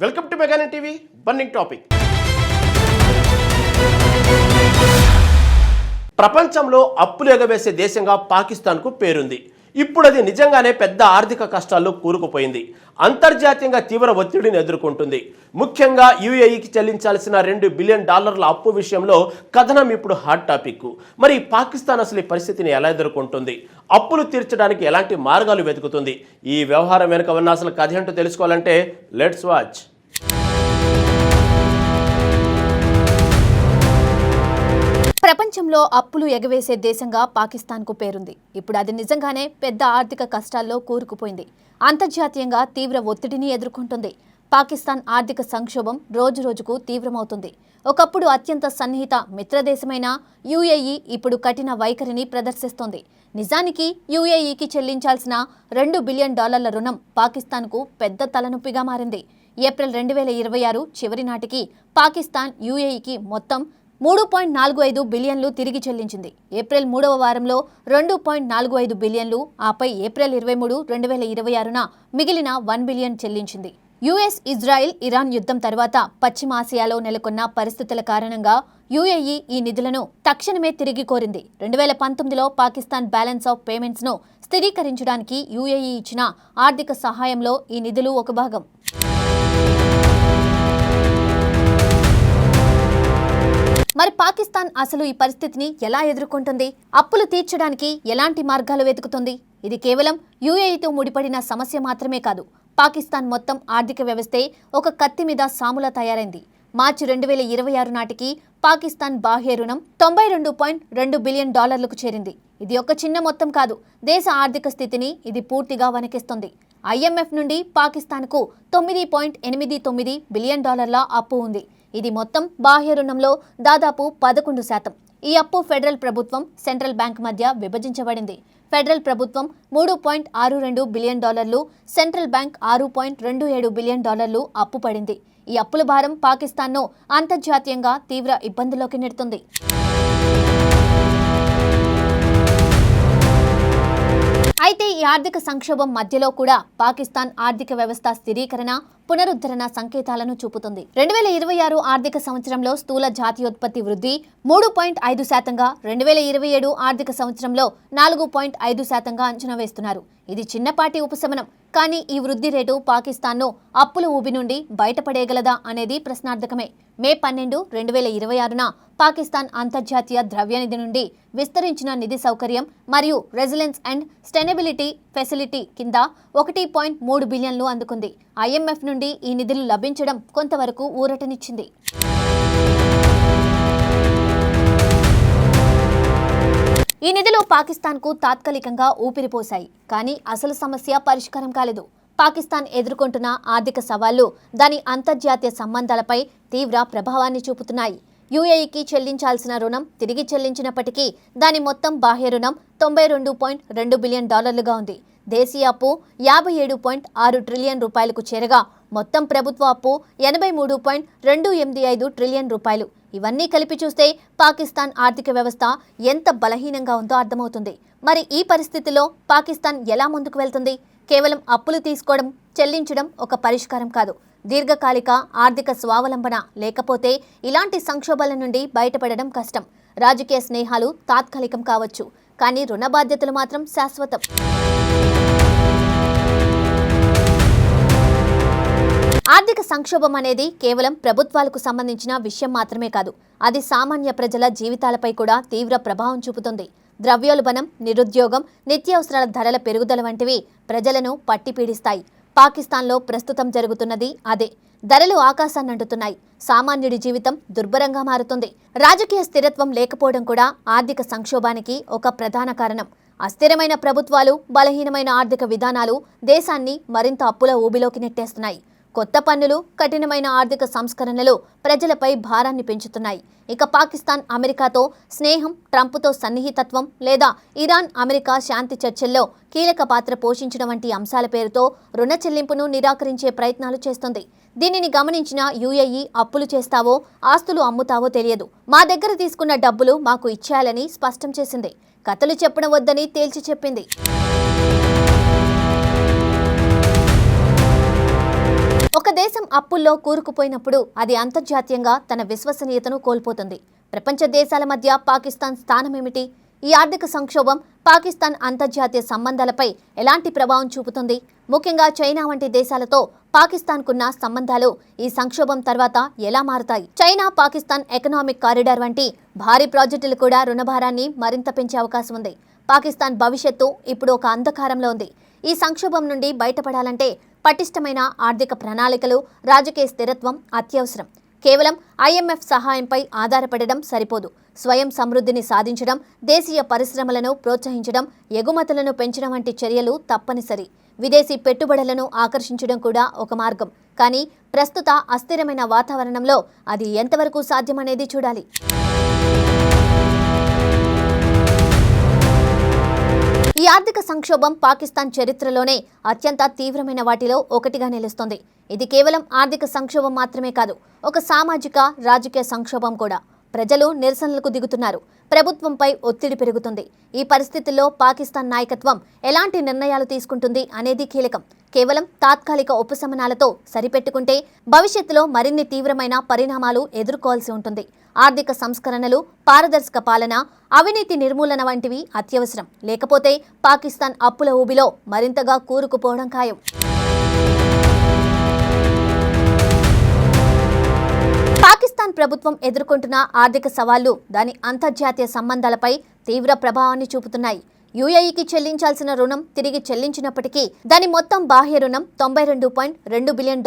Welcome to మెగానే TV burning topic. ప్రపంచంలో అప్పులు ఎగవేసే దేశంగా పాకిస్తాన్కు పేరుంది. ఇప్పుడు అది నిజంగానే పెద్ద ఆర్థిక కష్టాల్లో కూరుకుపోయింది. అంతర్జాతీయంగా తీవ్ర ఒత్తిడిని ఎదుర్కొంటుంది. ముఖ్యంగా యుఏఈకి చెల్లించాల్సిన $2 బిలియన్ అప్పు విషయంలో కథనం ఇప్పుడు హాట్ టాపిక్. మరి పాకిస్తాన్ అసలు ఈ పరిస్థితిని ఎలా ఎదుర్కొంటుంది? అప్పులు తీర్చడానికి ఎలాంటి మార్గాలు వెతుకుతుంది? ఈ వ్యవహారం వెనుక ఉన్న అసలు కథ ఏంటో తెలుసుకోవాలంటే లెట్స్ వాచ్. ప్రపంచంలో అప్పులు ఎగవేసే దేశంగా పాకిస్తాన్కు పేరుంది. ఇప్పుడు అది నిజంగానే పెద్ద ఆర్థిక కష్టాల్లో కూరుకుపోయింది. అంతర్జాతీయంగా తీవ్ర ఒత్తిడిని ఎదుర్కొంటుంది. పాకిస్తాన్ ఆర్థిక సంక్షోభం రోజురోజుకు తీవ్రమవుతుంది. ఒకప్పుడు అత్యంత సన్నిహిత మిత్రదేశమైన యుఏఈ ఇప్పుడు కఠిన వైఖరిని ప్రదర్శిస్తోంది. నిజానికి యుఏఈకి చెల్లించాల్సిన $2 బిలియన్ రుణం పాకిస్తాన్కు పెద్ద తలనొప్పిగా మారింది. ఏప్రిల్ 2026 చివరి నాటికి పాకిస్తాన్ యుఏఈకి మొత్తం $3.45 బిలియన్లు తిరిగి చెల్లించింది. ఏప్రిల్ 3వ వారంలో $2.45 బిలియన్లు, ఆపై ఏప్రిల్ 23, 2026న మిగిలిన $1 బిలియన్ చెల్లించింది. యుఎస్, ఇజ్రాయెల్, ఇరాన్ యుద్ధం తర్వాత పశ్చిమాసియాలో నెలకొన్న పరిస్థితుల కారణంగా యుఏఈ ఈ నిధులను తక్షణమే తిరిగి కోరింది. 2019లో పాకిస్తాన్ బ్యాలెన్స్ ఆఫ్ పేమెంట్స్ను స్థిరీకరించడానికి యుఏఈ ఇచ్చిన ఆర్థిక సహాయంలో ఈ నిధులు ఒక భాగం. మరి పాకిస్తాన్ అసలు ఈ పరిస్థితిని ఎలా ఎదుర్కొంటుంది? అప్పులు తీర్చడానికి ఎలాంటి మార్గాలు వెతుకుతుంది? ఇది కేవలం యుఏఈతో ముడిపడిన సమస్య మాత్రమే కాదు. పాకిస్తాన్ మొత్తం ఆర్థిక వ్యవస్థే ఒక కత్తి మీద సాములా తయారైంది. మార్చి 2026 నాటికి పాకిస్తాన్ బాహ్య రుణం $92.2 బిలియన్ చేరింది. ఇది ఒక చిన్న మొత్తం కాదు. దేశ ఆర్థిక స్థితిని ఇది పూర్తిగా వణికిస్తుంది. IMF నుండి పాకిస్తాన్కు $9.89 బిలియన్ అప్పు ఉంది. ఇది మొత్తం బాహ్య రుణంలో దాదాపు 11%. ఈ అప్పు ఫెడరల్ ప్రభుత్వం, సెంట్రల్ బ్యాంక్ మధ్య విభజించబడింది. ఫెడరల్ ప్రభుత్వం $3.62 బిలియన్, సెంట్రల్ బ్యాంక్ $6.27 బిలియన్ అప్పు పడింది. ఈ అప్పుల భారం పాకిస్తాన్ను అంతర్జాతీయంగా తీవ్ర ఇబ్బందుల్లోకి నెడుతుంది. అయితే ఈ ఆర్థిక సంక్షోభం మధ్యలో కూడా పాకిస్తాన్ ఆర్థిక వ్యవస్థ స్థిరీకరణ, పునరుద్ధరణ సంకేతాలను చూపుతుంది. 2026 ఆర్థిక సంవత్సరంలో స్థూల జాతీయోత్పత్తి వృద్ధి 3.5%గా, 2027 ఆర్థిక సంవత్సరంలో 4.5%గా అంచనా వేస్తున్నారు. ఇది చిన్నపాటి ఉపశమనం. కానీ ఈ వృద్ధి రేటు పాకిస్తాన్ను అప్పుల ఊబి నుండి బయటపడేయగలదా అనేది ప్రశ్నార్థకమే. మే 12, 2026న పాకిస్తాన్ అంతర్జాతీయ ద్రవ్యనిధి నుండి విస్తరించిన నిధి సౌకర్యం మరియు రెసిలెన్స్ అండ్ స్టెనబిలిటీ ఫెసిలిటీ కింద $1.3 బిలియన్లు అందుకుంది. IMF నుండి ఈ నిధులు లభించడం కొంతవరకు ఊరటనిచ్చింది. ఈ నిధులు పాకిస్తాన్కు తాత్కాలికంగా ఊపిరిపోశాయి. కానీ అసలు సమస్య పరిష్కారం కాలేదు. పాకిస్తాన్ ఎదుర్కొంటున్న ఆర్థిక సవాళ్లు దాని అంతర్జాతీయ సంబంధాలపై తీవ్ర ప్రభావాన్ని చూపుతున్నాయి. యుఏఈకి చెల్లించాల్సిన రుణం తిరిగి చెల్లించినప్పటికీ దాని మొత్తం బాహ్య రుణం $92.2 బిలియన్ ఉంది. దేశీయ అప్పు $57.6 ట్రిలియన్ చేరగా మొత్తం ప్రభుత్వ అప్పు $83.285 ట్రిలియన్. ఇవన్నీ కలిపి చూస్తే పాకిస్తాన్ ఆర్థిక వ్యవస్థ ఎంత బలహీనంగా ఉందో అర్థమవుతుంది. మరి ఈ పరిస్థితిలో పాకిస్తాన్ ఎలా ముందుకు వెళ్తుంది? కేవలం అప్పులు తీసుకోవడం, చెల్లించడం ఒక పరిష్కారం కాదు. దీర్ఘకాలిక ఆర్థిక స్వావలంబన లేకపోతే ఇలాంటి సంక్షోభాల నుండి బయటపడడం కష్టం. రాజకీయ స్నేహాలు తాత్కాలికం కావచ్చు, కానీ రుణ బాధ్యతలు మాత్రం శాశ్వతం. ఆర్థిక సంక్షోభం అనేది కేవలం ప్రభుత్వాలకు సంబంధించిన విషయం మాత్రమే కాదు. అది సామాన్య ప్రజల జీవితాలపై కూడా తీవ్ర ప్రభావం చూపుతుంది. ద్రవ్యోల్బణం, నిరుద్యోగం, నిత్యావసరాల ధరల పెరుగుదల వంటివి ప్రజలను పట్టి పీడిస్తాయి. పాకిస్తాన్లో ప్రస్తుతం జరుగుతున్నది అదే. ధరలు ఆకాశాన్నంటుతున్నాయి. సామాన్యుడి జీవితం దుర్భరంగా మారుతుంది. రాజకీయ స్థిరత్వం లేకపోవడం కూడా ఆర్థిక సంక్షోభానికి ఒక ప్రధాన కారణం. అస్థిరమైన ప్రభుత్వాలు, బలహీనమైన ఆర్థిక విధానాలు దేశాన్ని మరింత అప్పుల ఊబిలోకి నెట్టేస్తున్నాయి. కొత్త పన్నులు, కఠినమైన ఆర్థిక సంస్కరణలు ప్రజలపై భారాన్ని పెంచుతున్నాయి. ఇక పాకిస్తాన్ అమెరికాతో స్నేహం, ట్రంప్తో సన్నిహితత్వం లేదా ఇరాన్ అమెరికా శాంతి చర్చల్లో కీలక పాత్ర పోషించడం వంటి అంశాల పేరుతో రుణ చెల్లింపును నిరాకరించే ప్రయత్నాలు చేస్తుంది. దీనిని గమనించిన యుఏఈ అప్పులు చేస్తావో, ఆస్తులు అమ్ముతావో తెలియదు, మా దగ్గర తీసుకున్న డబ్బులు మాకు ఇచ్చేయాలని స్పష్టం చేసింది. కథలు చెప్పడం వద్దని తేల్చి చెప్పింది. ఒక దేశం అప్పుల్లో కూరుకుపోయినప్పుడు అది అంతర్జాతీయంగా తన విశ్వసనీయతను కోల్పోతుంది. ప్రపంచ దేశాల మధ్య పాకిస్తాన్ స్థానమేమిటి? ఈ ఆర్థిక సంక్షోభం పాకిస్తాన్ అంతర్జాతీయ సంబంధాలపై ఎలాంటి ప్రభావం చూపుతుంది? ముఖ్యంగా చైనా వంటి దేశాలతో పాకిస్తాన్కున్న సంబంధాలు ఈ సంక్షోభం తర్వాత ఎలా మారుతాయి? చైనా పాకిస్తాన్ ఎకనామిక్ కారిడార్ వంటి భారీ ప్రాజెక్టులు కూడా రుణభారాన్ని మరింత పెంచే అవకాశం ఉంది. పాకిస్తాన్ భవిష్యత్తు ఇప్పుడు ఒక అంధకారంలో ఉంది. ఈ సంక్షోభం నుండి బయటపడాలంటే పటిష్టమైన ఆర్థిక ప్రణాళికలు, రాజకీయ స్థిరత్వం అత్యవసరం. కేవలం IMF సహాయంపై ఆధారపడడం సరిపోదు. స్వయం సమృద్ధిని సాధించడం, దేశీయ పరిశ్రమలను ప్రోత్సహించడం, ఎగుమతులను పెంచడం వంటి చర్యలు తప్పనిసరి. విదేశీ పెట్టుబడులను ఆకర్షించడం కూడా ఒక మార్గం. కానీ ప్రస్తుత అస్థిరమైన వాతావరణంలో అది ఎంతవరకు సాధ్యమనేది చూడాలి. ఈ ఆర్థిక సంక్షోభం పాకిస్తాన్ చరిత్రలోనే అత్యంత తీవ్రమైన వాటిలో ఒకటిగా నిలుస్తోంది. ఇది కేవలం ఆర్థిక సంక్షోభం మాత్రమే కాదు, ఒక సామాజిక, రాజకీయ సంక్షోభం కూడా. ప్రజలు నిరసనలకు దిగుతున్నారు. ప్రభుత్వంపై ఒత్తిడి పెరుగుతుంది. ఈ పరిస్థితుల్లో పాకిస్తాన్ నాయకత్వం ఎలాంటి నిర్ణయాలు తీసుకుంటుంది అనేది కీలకం. కేవలం తాత్కాలిక ఉపశమనాలతో సరిపెట్టుకుంటే భవిష్యత్తులో మరిన్ని తీవ్రమైన పరిణామాలు ఎదుర్కోవాల్సి ఉంటుంది. ఆర్థిక సంస్కరణలు, పారదర్శక పాలన, అవినీతి నిర్మూలన వంటివి అత్యవసరం. లేకపోతే పాకిస్తాన్ అప్పుల ఊబిలో మరింతగా కూరుకుపోవడం ఖాయం. పాకిస్తాన్ ప్రభుత్వం ఎదుర్కొంటున్న ఆర్థిక సవాళ్లు దాని అంతర్జాతీయ సంబంధాలపై తీవ్ర ప్రభావాన్ని చూపుతున్నాయి. UAEకి చెల్లించాల్సిన రుణం తిరిగి చెల్లించినప్పటికీ దాని మొత్తం బాహ్య రుణం $92.2 బిలియన్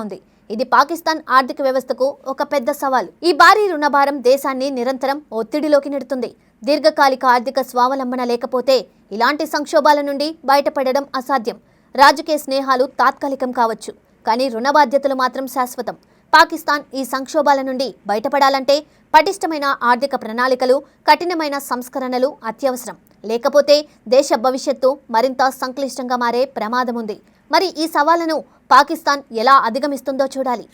ఉంది. ఇది పాకిస్తాన్ ఆర్థిక వ్యవస్థకు ఒక పెద్ద సవాల్. ఈ భారీ రుణభారం దేశాన్ని నిరంతరం ఒత్తిడిలోకి నెడుతుంది. దీర్ఘకాలిక ఆర్థిక స్వావలంబన లేకపోతే ఇలాంటి సంక్షోభాల నుండి బయటపడడం అసాధ్యం. రాజకీయ స్నేహాలు తాత్కాలికం కావచ్చు, కానీ రుణ బాధ్యతలు మాత్రం శాశ్వతం. పాకిస్తాన్ ఈ సంక్షోభాల నుండి బయటపడాలంటే పటిష్టమైన ఆర్థిక ప్రణాళికలు, కఠినమైన సంస్కరణలు అత్యవసరం. లేకపోతే దేశ భవిష్యత్తు మరింత సంక్లిష్టంగా మారే ప్రమాదం ఉంది. మరి ఈ సవాళ్లను పాకిస్తాన్ ఎలా అధిగమిస్తుందో చూడాలి.